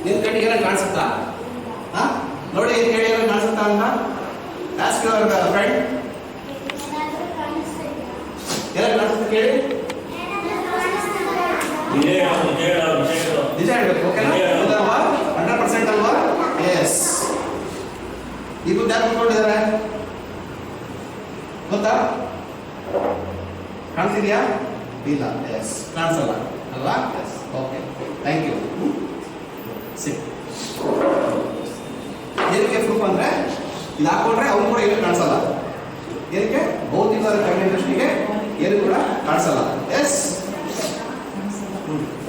ನಿನ್ ಕಣ್ಣಿಗೆ ಕಾಣಿಸುತ್ತಾ? ನೋಡಿ ಏನ್ ಹೇಳಿ ಕಾಣಿಸುತ್ತಾ ಅಂತ ಆಸ್ಕ್ ಯುವರ್ ಫ್ರೆಂಡ್. ಎಲ್ಲ ಕಾಣಿಸುತ್ತೆ ಕೇಳಿ. ನಿಜ ಹೇಳ್ಬೇಕು, ಓಕೆನಾ? 100% ಅಲ್ವಾ? ಎಸ್. ಈ ಬುದ್ಧ ಯಾರು ಕೂತ್ಕೊಂಡಿದ್ದಾರೆ ಗೊತ್ತಾ? ಕಾಣಿಸಿದ್ಯಾ? ಇಲ್ಲ. ಎಸ್, ಕಾಣಿಸಲ್ಲ ಅಲ್ವಾ? Yes, okay, thank you. ಸಿಕ್ ಏನಕ್ಕೆ ಪ್ರೂಫ್ ಅಂದ್ರೆ ಇದು ಹಾಕೊಂಡ್ರೆ ಅವ್ನು ಕೂಡ ಏನು ಕಾಣಿಸಲ್ಲ. ಏನಕ್ಕೆ? ಭೌತಿಕವಾದ ಕಣ್ಣಿನ ದೃಷ್ಟಿಗೆ ಏನು ಕೂಡ ಕಾಣಿಸಲ್ಲ. ಎಸ್,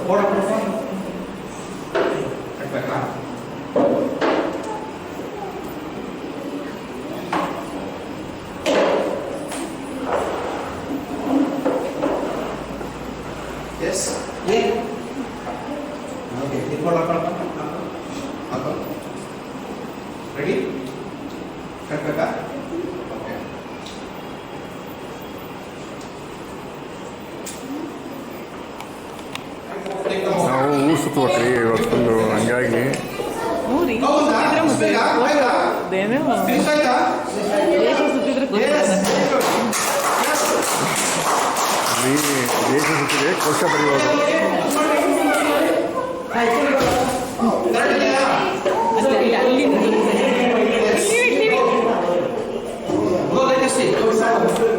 ಫೋಟೋ ಪ್ರೂಫ್ ಕಟ್ಬೇಕಾ? Yes, okay, ready? ಕಟ್ಬೇಕಾ? ಓಕೆ. ನಾವು ಊರು ಸುತ್ತುವಟ್ರಿ ಇವತ್ತೊಂದು ಹಂಗಾಗಿ ದೇಶ ಸುತ್ತಿದೆ ಕೋಶ ಬರೆಯುವುದು. Go, let us see.